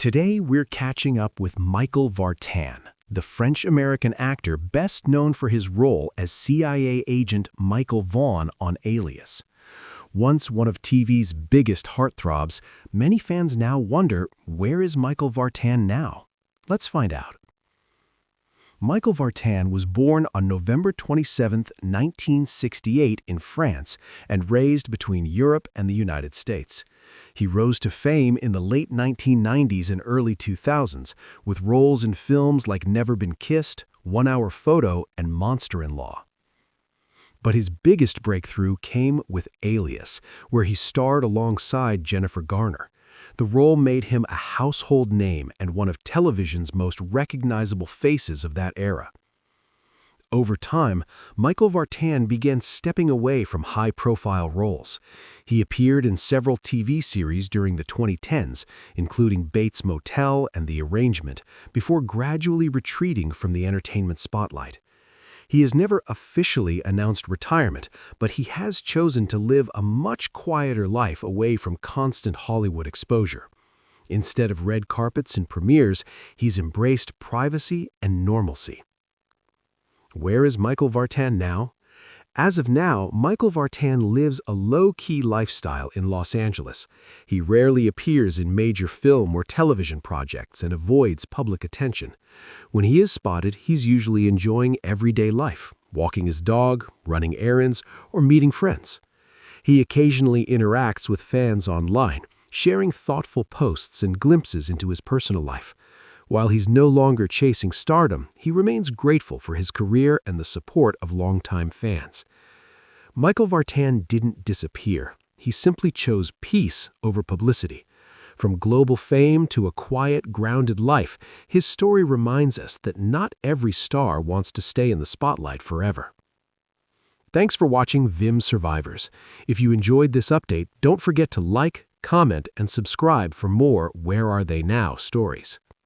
Today, we're catching up with Michael Vartan, the French-American actor best known for his role as CIA agent Michael Vaughn on Alias. Once one of TV's biggest heartthrobs, many fans now wonder, where is Michael Vartan now? Let's find out. Michael Vartan was born on November 27, 1968 in France and raised between Europe and the United States. He rose to fame in the late 1990s and early 2000s with roles in films like Never Been Kissed, 1 Hour Photo, and Monster-in-Law. But his biggest breakthrough came with Alias, where he starred alongside Jennifer Garner. The role made him a household name and one of television's most recognizable faces of that era. Over time, Michael Vartan began stepping away from high-profile roles. He appeared in several TV series during the 2010s, including Bates Motel and The Arrangement, before gradually retreating from the entertainment spotlight. He has never officially announced retirement, but he has chosen to live a much quieter life away from constant Hollywood exposure. Instead of red carpets and premieres, he's embraced privacy and normalcy. Where is Michael Vartan now? As of now, Michael Vartan lives a low-key lifestyle in Los Angeles. He rarely appears in major film or television projects and avoids public attention. When he is spotted, he's usually enjoying everyday life, walking his dog, running errands, or meeting friends. He occasionally interacts with fans online, sharing thoughtful posts and glimpses into his personal life. While he's no longer chasing stardom, he remains grateful for his career and the support of longtime fans. Michael Vartan didn't disappear. He simply chose peace over publicity. From global fame to a quiet, grounded life, his story reminds us that not every star wants to stay in the spotlight forever. Thanks for watching Vim Survivors. If you enjoyed this update, don't forget to like, comment, and subscribe for more Where Are They Now stories.